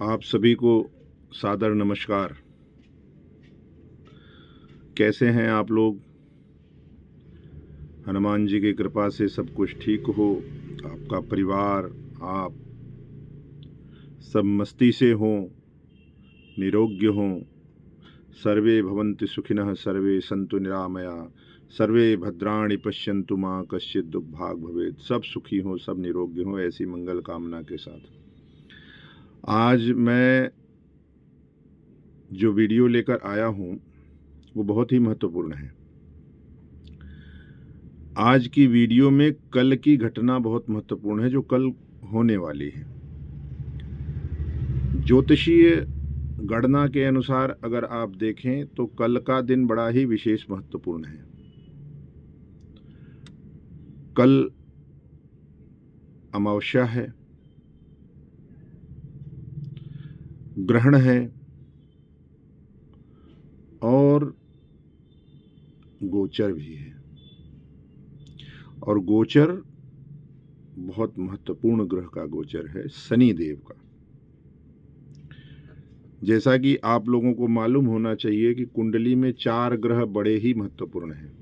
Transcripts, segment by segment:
आप सभी को सादर नमस्कार। कैसे हैं आप लोग? हनुमान जी की कृपा से सब कुछ ठीक हो, आपका परिवार, आप सब मस्ती से हों, निरोग्य हों। सर्वे भवन्तु सुखिनः, सर्वे सन्तु निरामया, सर्वे भद्राणि पश्यन्तु मां कश्चित् दुर्भाग् भवेत्। सब सुखी हों, सब निरोग्य हों, ऐसी मंगल कामना के साथ आज मैं जो वीडियो लेकर आया हूं वो बहुत ही महत्वपूर्ण है। आज की वीडियो में कल की घटना बहुत महत्वपूर्ण है जो कल होने वाली है। ज्योतिषीय गणना के अनुसार अगर आप देखें तो कल का दिन बड़ा ही विशेष महत्वपूर्ण है। कल अमावस्या है, ग्रहण है और गोचर भी है। और गोचर बहुत महत्वपूर्ण ग्रह का गोचर है, शनि देव का। जैसा कि आप लोगों को मालूम होना चाहिए कि कुंडली में 4 ग्रह बड़े ही महत्वपूर्ण हैं।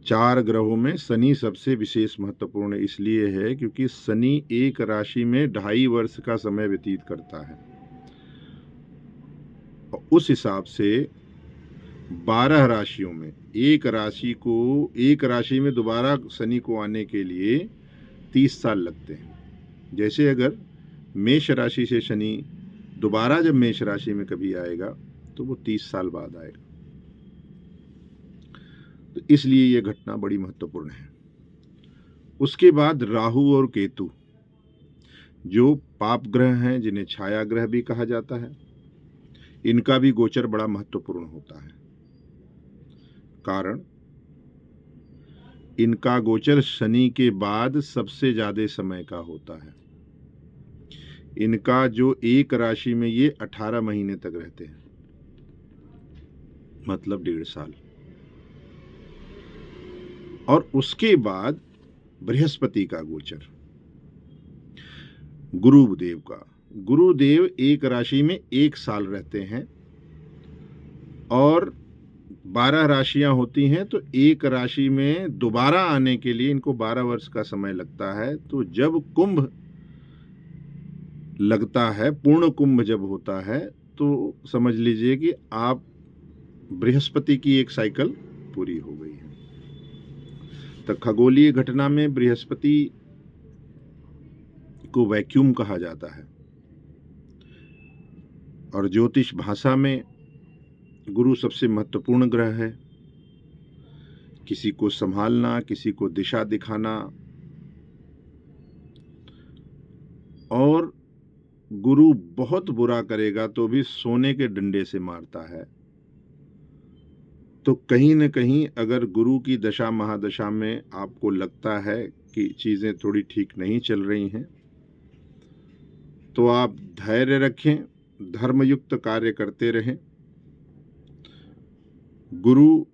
4 ग्रहों में शनि सबसे विशेष महत्वपूर्ण इसलिए है क्योंकि शनि एक राशि में 2.5 वर्ष का समय व्यतीत करता है। और उस हिसाब से 12 राशियों में एक राशि में दोबारा शनि को आने के लिए 30 साल लगते हैं। जैसे अगर मेष राशि से शनि दोबारा जब मेष राशि में कभी आएगा तो वो 30 साल बाद आएगा। तो इसलिए यह घटना बड़ी महत्वपूर्ण है। उसके बाद राहु और केतु जो पाप ग्रह हैं, जिन्हें छाया ग्रह भी कहा जाता है, इनका भी गोचर बड़ा महत्वपूर्ण होता है। कारण इनका गोचर शनि के बाद सबसे ज्यादा समय का होता है। इनका जो एक राशि में ये 18 महीने तक रहते हैं, मतलब 1.5 साल। और उसके बाद बृहस्पति का गोचर, गुरुदेव का। गुरुदेव एक राशि में 1 साल रहते हैं और 12 राशियां होती हैं, तो एक राशि में दोबारा आने के लिए इनको 12 वर्ष का समय लगता है। तो जब कुंभ लगता है, पूर्ण कुंभ जब होता है, तो समझ लीजिए कि आप बृहस्पति की एक साइकिल पूरी हो गई है। तो खगोलीय घटना में बृहस्पति को वैक्यूम कहा जाता है और ज्योतिष भाषा में गुरु सबसे महत्वपूर्ण ग्रह है। किसी को संभालना, किसी को दिशा दिखाना। और गुरु बहुत बुरा करेगा तो भी सोने के डंडे से मारता है। तो कहीं न कहीं अगर गुरु की दशा महादशा में आपको लगता है कि चीजें थोड़ी ठीक नहीं चल रही हैं, तो आप धैर्य रखें, धर्मयुक्त कार्य करते रहें। गुरु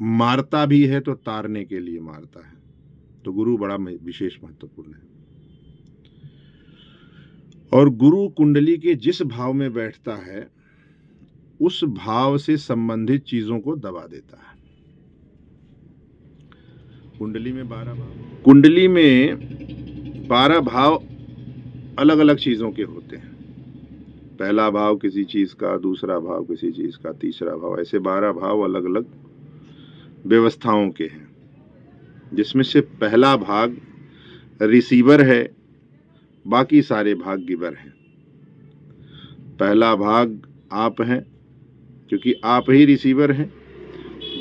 मारता भी है तो तारने के लिए मारता है। तो गुरु बड़ा विशेष महत्वपूर्ण है। और गुरु कुंडली के जिस भाव में बैठता है उस भाव से संबंधित चीजों को दबा देता है। कुंडली में 12 भाव अलग अलग चीजों के होते हैं। पहला भाव किसी चीज का, दूसरा भाव किसी चीज का, तीसरा भाव, ऐसे 12 भाव अलग अलग व्यवस्थाओं के हैं, जिसमें से पहला भाग रिसीवर है, बाकी सारे भाग गिवर हैं। पहला भाग आप हैं क्योंकि आप ही रिसीवर हैं।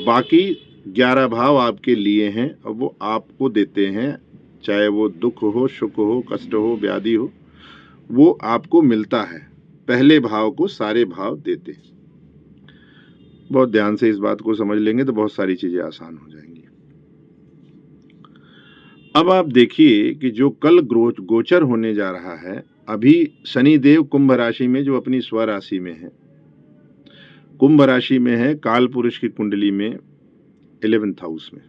बाकी 11 भाव आपके लिए हैं और वो आपको देते हैं, चाहे वो दुख हो, सुख हो, कष्ट हो, व्याधि हो, वो आपको मिलता है। पहले भाव को सारे भाव देते हैं। बहुत ध्यान से इस बात को समझ लेंगे तो बहुत सारी चीजें आसान हो जाएंगी। अब आप देखिए कि जो कल गोचर होने जा रहा है, अभी शनिदेव कुंभ राशि में, जो अपनी स्वराशि में है, कुंभ राशि में है, काल पुरुष की कुंडली में 11th हाउस में।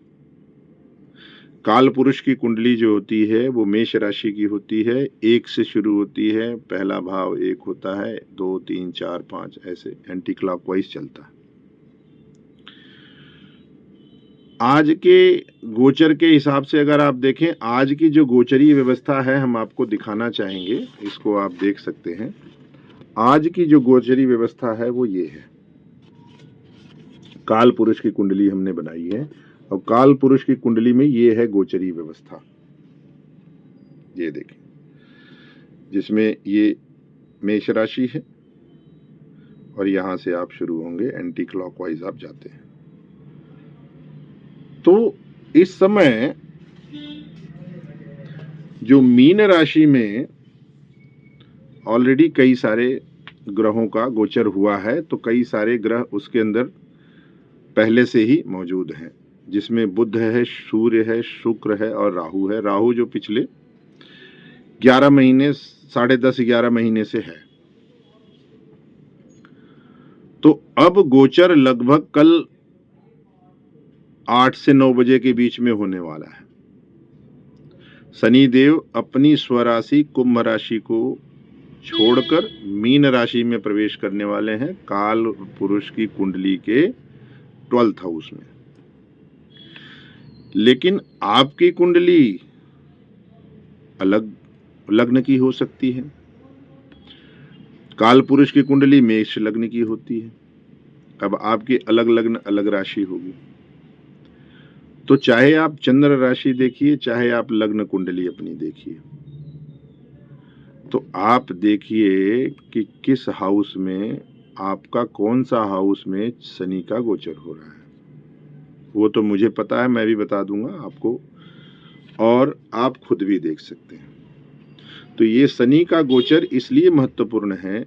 काल पुरुष की कुंडली जो होती है वो मेष राशि की होती है, 1 से शुरू होती है, पहला भाव 1 होता है, 2 3 4 5 ऐसे एंटी क्लॉकवाइज चलता है। आज के गोचर के हिसाब से अगर आप देखें, आज की जो गोचरीय व्यवस्था है हम आपको दिखाना चाहेंगे, इसको आप देख सकते हैं। आज की जो गोचरीय व्यवस्था है वो ये है, काल पुरुष की कुंडली हमने बनाई है और काल पुरुष की कुंडली में ये है गोचरीय व्यवस्था। ये देखें, जिसमें ये मेष राशि है और यहां से आप शुरू होंगे, एंटी क्लॉकवाइज आप जाते हैं। तो इस समय जो मीन राशि में ऑलरेडी कई सारे ग्रहों का गोचर हुआ है, तो कई सारे ग्रह उसके अंदर पहले से ही मौजूद हैं, जिसमें बुध है, सूर्य है, शुक्र है और राहु है। राहु जो पिछले 11 महीने, 10.5-11 महीने से है। तो अब गोचर लगभग कल 8 से 9 बजे के बीच में होने वाला है। शनिदेव अपनी स्वराशि कुंभ राशि को छोड़कर मीन राशि में प्रवेश करने वाले हैं, काल पुरुष की कुंडली के 12th हाउस में। लेकिन आपकी कुंडली अलग लग्न की हो सकती है। काल पुरुष की कुंडली मेष लग्न की होती है। अब आपकी अलग लग्न अलग राशि होगी। तो चाहे आप चंद्र राशि देखिए, चाहे आप लग्न कुंडली अपनी देखिए, तो आप देखिए कि किस हाउस में आपका, कौन सा हाउस में शनि का गोचर हो रहा है। वो तो मुझे पता है, मैं भी बता दूंगा आपको, और आप खुद भी देख सकते हैं। तो ये शनि का गोचर इसलिए महत्वपूर्ण है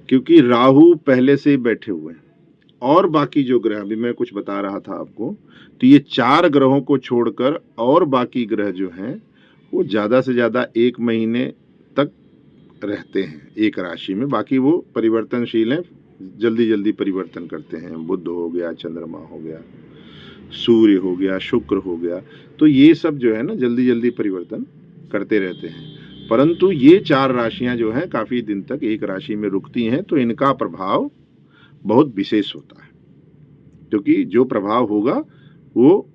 क्योंकि राहु पहले से ही बैठे हुए हैं और बाकी जो ग्रह, अभी मैं कुछ बता रहा था आपको, तो ये 4 ग्रहों को छोड़कर और बाकी ग्रह जो हैं वो ज्यादा से ज्यादा 1 महीने तक रहते हैं एक राशि में। बाकी वो परिवर्तनशील हैं, जल्दी जल्दी परिवर्तन करते हैं। बुध हो गया, चंद्रमा हो गया, सूर्य हो गया, शुक्र हो गया, तो ये सब जो है ना जल्दी जल्दी परिवर्तन करते रहते हैं। परंतु ये 4 राशियां जो हैं काफी दिन तक एक राशि में रुकती हैं, तो इनका प्रभाव बहुत विशेष होता है, क्योंकि जो प्रभाव होगा वो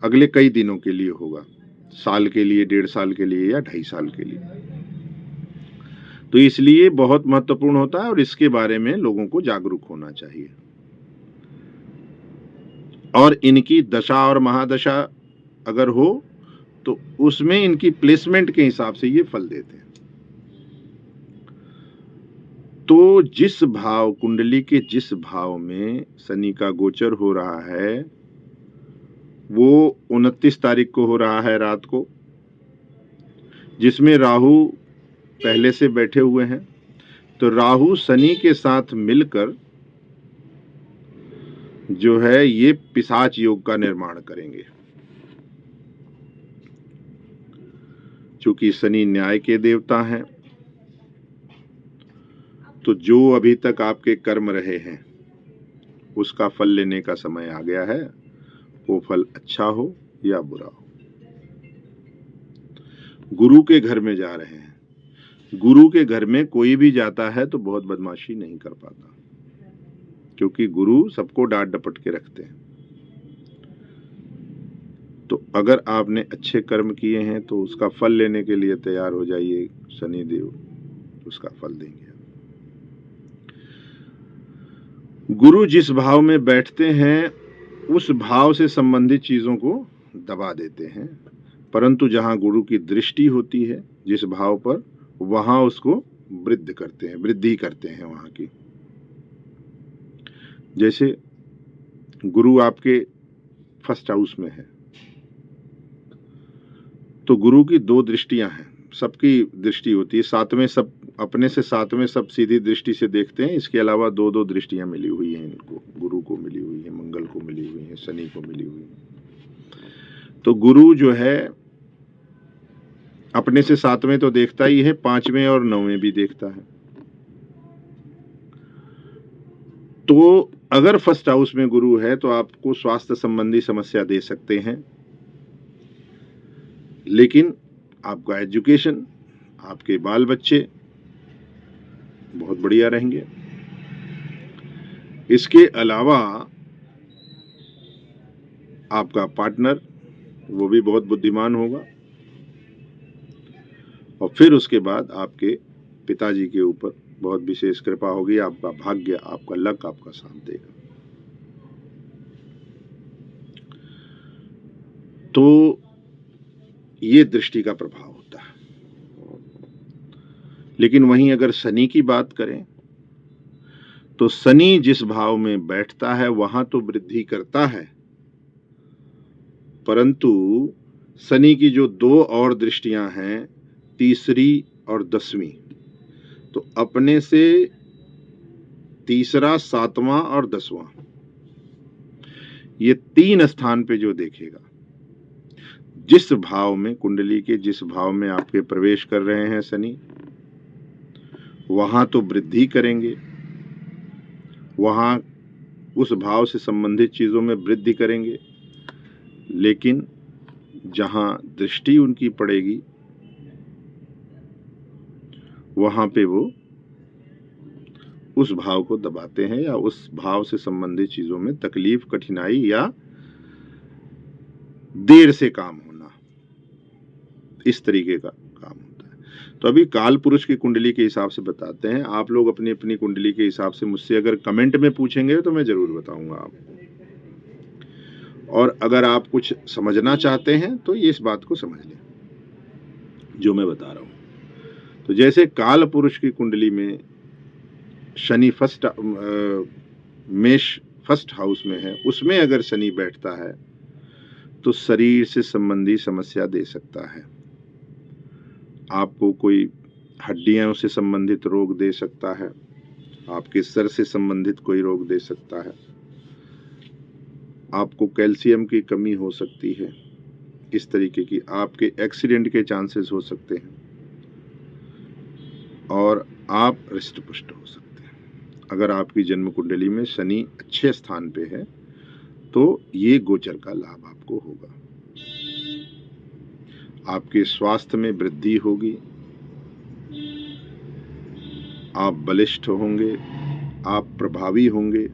अगले कई दिनों के लिए होगा, साल के लिए, 1.5 साल के लिए या 2.5 साल के लिए। तो इसलिए बहुत महत्वपूर्ण होता है और इसके बारे में लोगों को जागरूक होना चाहिए। और इनकी दशा और महादशा अगर हो तो उसमें इनकी प्लेसमेंट के हिसाब से ये फल देते हैं। तो जिस भाव, कुंडली के जिस भाव में शनि का गोचर हो रहा है वो 29 तारीख को हो रहा है रात को, जिसमें राहु पहले से बैठे हुए हैं। तो राहु शनि के साथ मिलकर जो है ये पिशाच योग का निर्माण करेंगे। चूंकि शनि न्याय के देवता हैं, तो जो अभी तक आपके कर्म रहे हैं उसका फल लेने का समय आ गया है, वो फल अच्छा हो या बुरा हो। गुरु के घर में जा रहे हैं, गुरु के घर में कोई भी जाता है तो बहुत बदमाशी नहीं कर पाता, क्योंकि गुरु सबको डांट डपट के रखते हैं। तो अगर आपने अच्छे कर्म किए हैं तो उसका फल लेने के लिए तैयार हो जाइए, शनिदेव उसका फल देंगे। गुरु जिस भाव में बैठते हैं उस भाव से संबंधित चीजों को दबा देते हैं, परंतु जहां गुरु की दृष्टि होती है जिस भाव पर, वहां उसको वृद्धि करते हैं वहां की। जैसे गुरु आपके फर्स्ट हाउस में है तो गुरु की 2 दृष्टियां हैं, सबकी दृष्टि होती है, 7वें सब अपने से 7वें सब सीधी दृष्टि से देखते हैं। इसके अलावा 2-2 दृष्टियां मिली हुई हैं इनको, गुरु को मिली हुई है, मंगल को मिली हुई है, शनि को मिली हुई है। तो गुरु जो है अपने से 7वें तो देखता ही है, 5वें और 9वें भी देखता है। तो अगर फर्स्ट हाउस में गुरु है तो आपको स्वास्थ्य संबंधी समस्या दे सकते हैं, लेकिन आपका एजुकेशन, आपके बाल बच्चे बहुत बढ़िया रहेंगे। इसके अलावा आपका पार्टनर वो भी बहुत बुद्धिमान होगा, और फिर उसके बाद आपके पिताजी के ऊपर बहुत विशेष कृपा होगी। आपका भाग्य, आपका लक आपका साथ देगा। तो ये दृष्टि का प्रभाव होता है। लेकिन वहीं अगर शनि की बात करें तो शनि जिस भाव में बैठता है वहां तो वृद्धि करता है, परंतु शनि की जो दो और दृष्टियां हैं, तीसरी और 10वीं, तो अपने से तीसरा, 7वां और 10वां, ये 3 स्थान पे जो देखेगा, जिस भाव में कुंडली के जिस भाव में आपके प्रवेश कर रहे हैं शनि, वहां तो वृद्धि करेंगे, वहां उस भाव से संबंधित चीजों में वृद्धि करेंगे, लेकिन जहां दृष्टि उनकी पड़ेगी वहां पे वो उस भाव को दबाते हैं, या उस भाव से संबंधित चीजों में तकलीफ, कठिनाई या देर से काम होना, इस तरीके का काम होता है। तो अभी काल पुरुष की कुंडली के हिसाब से बताते हैं। आप लोग अपनी अपनी कुंडली के हिसाब से मुझसे अगर कमेंट में पूछेंगे तो मैं जरूर बताऊंगा आपको, और अगर आप कुछ समझना चाहते हैं तो ये इस बात को समझ लें जो मैं बता रहा हूं। तो जैसे काल पुरुष की कुंडली में शनि मेष फर्स्ट हाउस में है, उसमें अगर शनि बैठता है तो शरीर से संबंधी समस्या दे सकता है। आपको कोई हड्डियों से संबंधित रोग दे सकता है, आपके सर से संबंधित कोई रोग दे सकता है, आपको कैल्शियम की कमी हो सकती है, इस तरीके की आपके एक्सीडेंट के चांसेस हो सकते हैं, और आप हृष्ट पुष्ट हो सकते हैं। अगर आपकी जन्म कुंडली में शनि अच्छे स्थान पे है तो ये गोचर का लाभ आपको होगा। आपके स्वास्थ्य में वृद्धि होगी, आप बलिष्ठ होंगे, आप प्रभावी होंगे।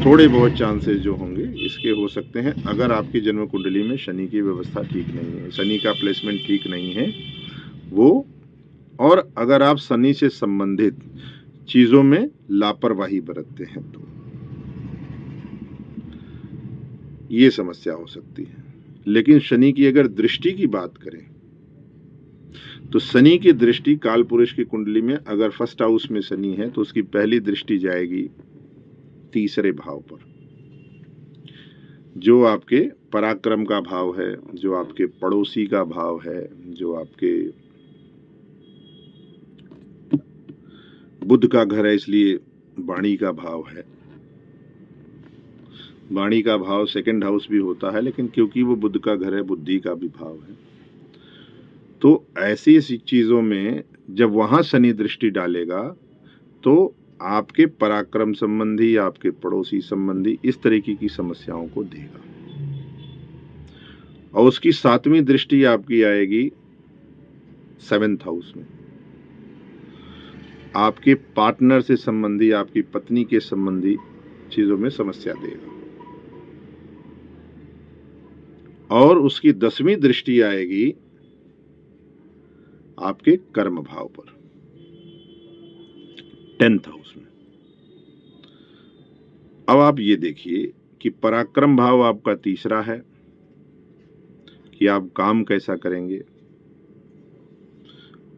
थोड़े बहुत चांसेस जो होंगे इसके हो सकते हैं अगर आपकी जन्म कुंडली में शनि की व्यवस्था ठीक नहीं है, शनि का प्लेसमेंट ठीक नहीं है वो, और अगर आप शनि से संबंधित चीजों में लापरवाही बरतते हैं तो ये समस्या हो सकती है। लेकिन शनि की अगर दृष्टि की बात करें तो शनि की दृष्टि काल पुरुष की कुंडली में अगर फर्स्ट हाउस में शनि है तो उसकी पहली दृष्टि जाएगी तीसरे भाव पर, जो आपके पराक्रम का भाव है, जो आपके पड़ोसी का भाव है, जो आपके बुध का घर है इसलिए वाणी का भाव है। वाणी का भाव सेकंड हाउस भी होता है, लेकिन क्योंकि वो बुध का घर है, बुद्धि का भी भाव है, तो ऐसी चीजों में जब वहां शनि दृष्टि डालेगा तो आपके पराक्रम संबंधी, आपके पड़ोसी संबंधी इस तरीके की समस्याओं को देगा। और उसकी 7वीं दृष्टि आपकी आएगी 7th हाउस में, आपके पार्टनर से संबंधी, आपकी पत्नी के संबंधी चीजों में समस्या देगा। और उसकी 10वीं दृष्टि आएगी आपके कर्म भाव पर, 10th हाउस में। अब आप ये देखिए कि पराक्रम भाव आपका तीसरा है कि आप काम कैसा करेंगे,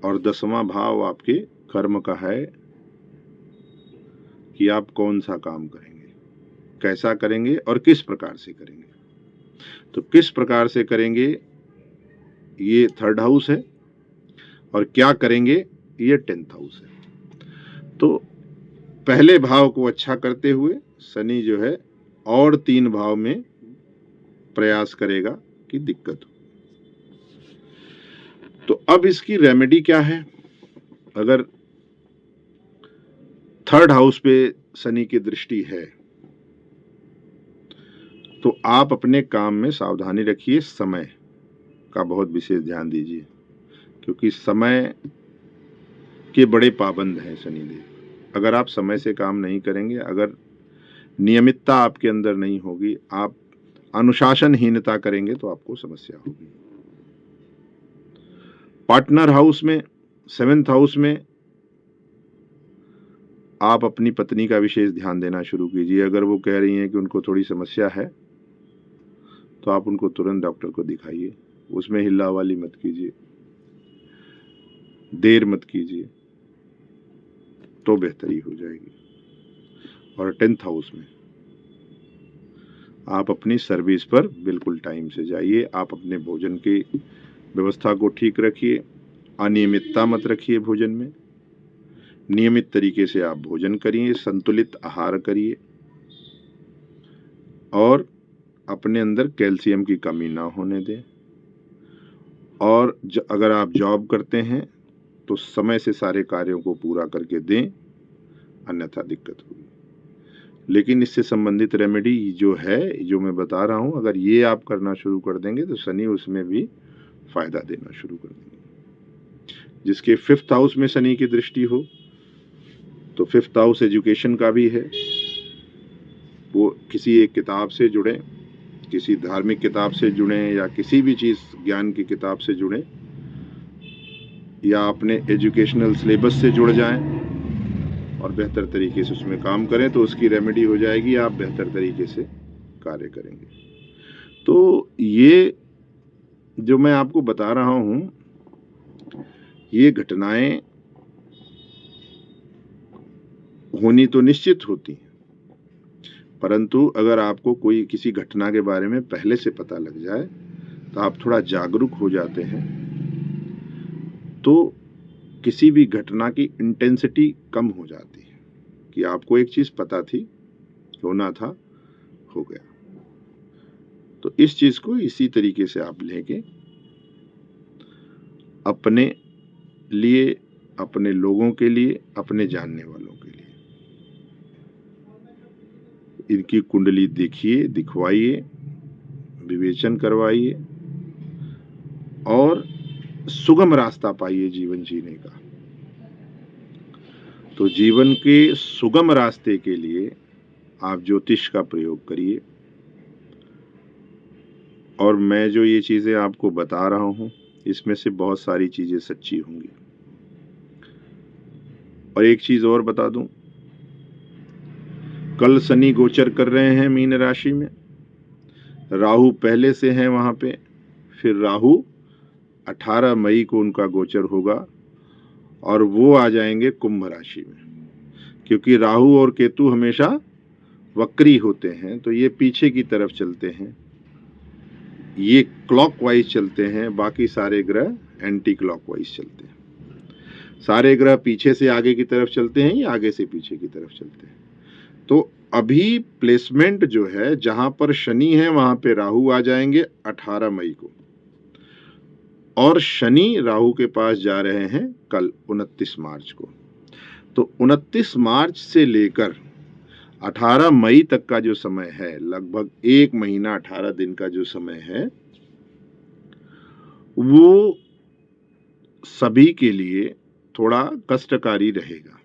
और 10वां भाव आपके कर्म का है कि आप कौन सा काम करेंगे, कैसा करेंगे और किस प्रकार से करेंगे। तो किस प्रकार से करेंगे ये 3rd हाउस है, और क्या करेंगे ये 10th हाउस है। तो पहले भाव को अच्छा करते हुए शनि जो है और 3 भाव में प्रयास करेगा कि दिक्कत हो। तो अब इसकी रेमेडी क्या है? अगर 3rd हाउस पे शनि की दृष्टि है तो आप अपने काम में सावधानी रखिए, समय का बहुत विशेष ध्यान दीजिए, क्योंकि समय के बड़े पाबंद हैं शनिदेव। अगर आप समय से काम नहीं करेंगे, अगर नियमितता आपके अंदर नहीं होगी, आप अनुशासनहीनता करेंगे तो आपको समस्या होगी। पार्टनर हाउस में, 7th हाउस में आप अपनी पत्नी का विशेष ध्यान देना शुरू कीजिए। अगर वो कह रही हैं कि उनको थोड़ी समस्या है तो आप उनको तुरंत डॉक्टर को दिखाइए। उसमें हिल्लावाली मत कीजिए, देर मत कीजिए, तो बेहतरी हो जाएगी। और 10th हाउस में आप अपनी सर्विस पर बिल्कुल टाइम से जाइए। आप अपने भोजन की व्यवस्था को ठीक रखिए, अनियमितता मत रखिए भोजन में, नियमित तरीके से आप भोजन करिए, संतुलित आहार करिए और अपने अंदर कैल्शियम की कमी ना होने दें। और अगर आप जॉब करते हैं तो समय से सारे कार्यों को पूरा करके दें, अन्यथा दिक्कत होगी। लेकिन इससे संबंधित रेमेडी जो है, जो मैं बता रहा हूं, अगर ये आप करना शुरू कर देंगे तो शनि उसमें भी फायदा देना शुरू कर देंगे। जिसके 5th हाउस में शनि की दृष्टि हो तो 5th हाउस एजुकेशन का भी है। वो किसी एक किताब से जुड़े, किसी धार्मिक किताब से जुड़े या किसी भी चीज ज्ञान की किताब से जुड़े या अपने एजुकेशनल सिलेबस से जुड़ जाएं और बेहतर तरीके से उसमें काम करें तो उसकी रेमेडी हो जाएगी, आप बेहतर तरीके से कार्य करेंगे। तो ये जो मैं आपको बता रहा हूं, ये घटनाएं होनी तो निश्चित होती हैं, परंतु अगर आपको कोई किसी घटना के बारे में पहले से पता लग जाए तो आप थोड़ा जागरूक हो जाते हैं, तो किसी भी घटना की इंटेंसिटी कम हो जाती है कि आपको एक चीज पता थी, होना था, हो गया। तो इस चीज को इसी तरीके से आप लेंगे, अपने लिए, अपने लोगों के लिए, अपने जानने वालों के लिए। इनकी कुंडली देखिए, दिखवाइए, विवेचन करवाइए और सुगम रास्ता पाइए जीवन जीने का। तो जीवन के सुगम रास्ते के लिए आप ज्योतिष का प्रयोग करिए। और मैं जो ये चीजें आपको बता रहा हूं, इसमें से बहुत सारी चीजें सच्ची होंगी। और एक चीज और बता दूं, कल शनि गोचर कर रहे हैं मीन राशि में, राहु पहले से हैं वहां पे, फिर राहु 18 मई को उनका गोचर होगा और वो आ जाएंगे कुंभ राशि में। क्योंकि राहु और केतु हमेशा वक्री होते हैं तो ये पीछे की तरफ चलते हैं, ये क्लॉकवाइज चलते हैं, बाकी सारे ग्रह एंटी क्लॉकवाइज चलते हैं। सारे ग्रह पीछे से आगे की तरफ चलते हैं या आगे से पीछे की तरफ चलते हैं। तो अभी प्लेसमेंट जो है, जहां पर शनि है वहां पे राहु आ जाएंगे 18 मई को, और शनि राहु के पास जा रहे हैं कल 29 मार्च को। तो 29 मार्च से लेकर 18 मई तक का जो समय है, लगभग 1 महीना 18 दिन का जो समय है, वो सभी के लिए थोड़ा कष्टकारी रहेगा।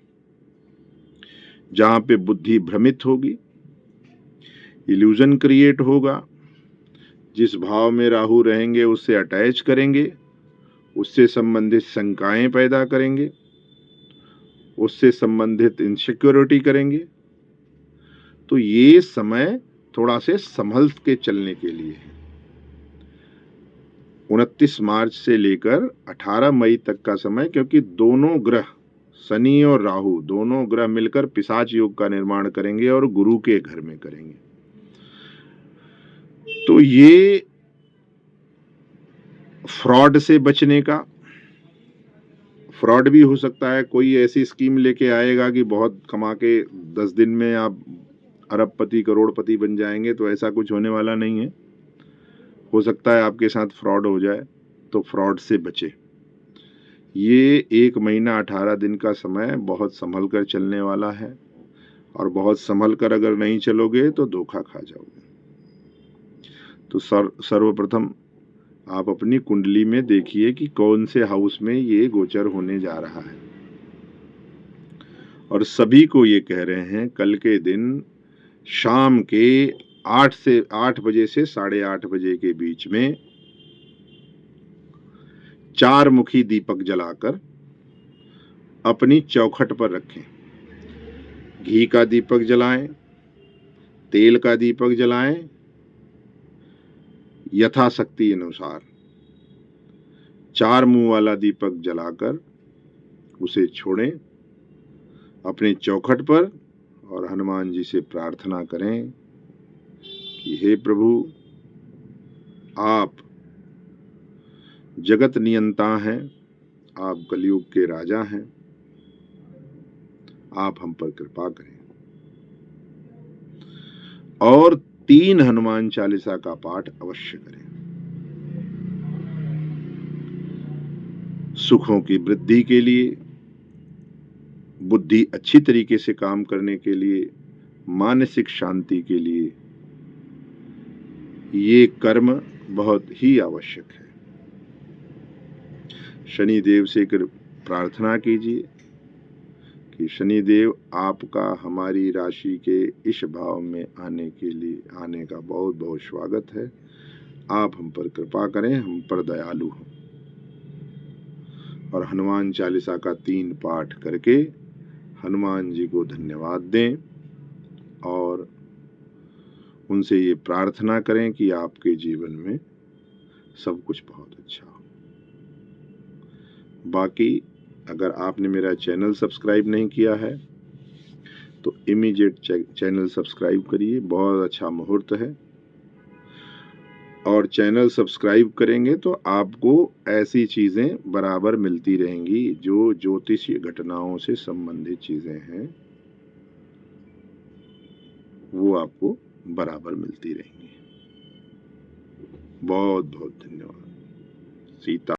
जहां पे बुद्धि भ्रमित होगी, इल्यूजन क्रिएट होगा, जिस भाव में राहु रहेंगे उससे अटैच करेंगे, उससे संबंधित शंकाएं पैदा करेंगे, उससे संबंधित इनसिक्योरिटी करेंगे। तो ये समय थोड़ा से संभल के चलने के लिए है। 29 मार्च से लेकर 18 मई तक का समय, क्योंकि दोनों ग्रह, शनि और राहु, दोनों ग्रह मिलकर पिशाच योग का निर्माण करेंगे और गुरु के घर में करेंगे। तो ये फ्रॉड से बचने का, फ्रॉड भी हो सकता है, कोई ऐसी स्कीम लेके आएगा कि बहुत कमा के 10 दिन में आप अरबपति करोड़पति बन जाएंगे, तो ऐसा कुछ होने वाला नहीं है। हो सकता है आपके साथ फ्रॉड हो जाए, तो फ्रॉड से बचे। ये 1 महीना 18 दिन का समय बहुत संभल कर चलने वाला है। और बहुत संभल कर अगर नहीं चलोगे तो धोखा खा जाओगे। तो सर्वप्रथम आप अपनी कुंडली में देखिए कि कौन से हाउस में ये गोचर होने जा रहा है। और सभी को ये कह रहे हैं कल के दिन शाम के 8 बजे से 8:30 बजे के बीच में 4 मुखी दीपक जलाकर अपनी चौखट पर रखें। घी का दीपक जलाएं, तेल का दीपक जलाएं, यथाशक्ति अनुसार 4 मुंह वाला दीपक जलाकर उसे छोड़ें अपने चौखट पर और हनुमान जी से प्रार्थना करें कि हे प्रभु, आप जगत नियंता हैं, आप कलयुग के राजा हैं, आप हम पर कृपा करें। और 3 हनुमान चालीसा का पाठ अवश्य करें। सुखों की वृद्धि के लिए, बुद्धि अच्छी तरीके से काम करने के लिए, मानसिक शांति के लिए ये कर्म बहुत ही आवश्यक है। शनिदेव से प्रार्थना कीजिए कि शनिदेव, आपका हमारी राशि के इस भाव में आने का बहुत बहुत स्वागत है। आप हम पर कृपा करें, हम पर दयालु हों। और हनुमान चालीसा का 3 पाठ करके हनुमान जी को धन्यवाद दें और उनसे ये प्रार्थना करें कि आपके जीवन में सब कुछ बहुत अच्छा हो। बाकी अगर आपने मेरा चैनल सब्सक्राइब नहीं किया है तो इमीडिएट चैनल सब्सक्राइब करिए, बहुत अच्छा मुहूर्त है। और चैनल सब्सक्राइब करेंगे तो आपको ऐसी चीज़ें बराबर मिलती रहेंगी जो ज्योतिषीय घटनाओं से संबंधित चीज़ें हैं, वो आपको बराबर मिलती रहेंगी। बहुत बहुत धन्यवाद। सीता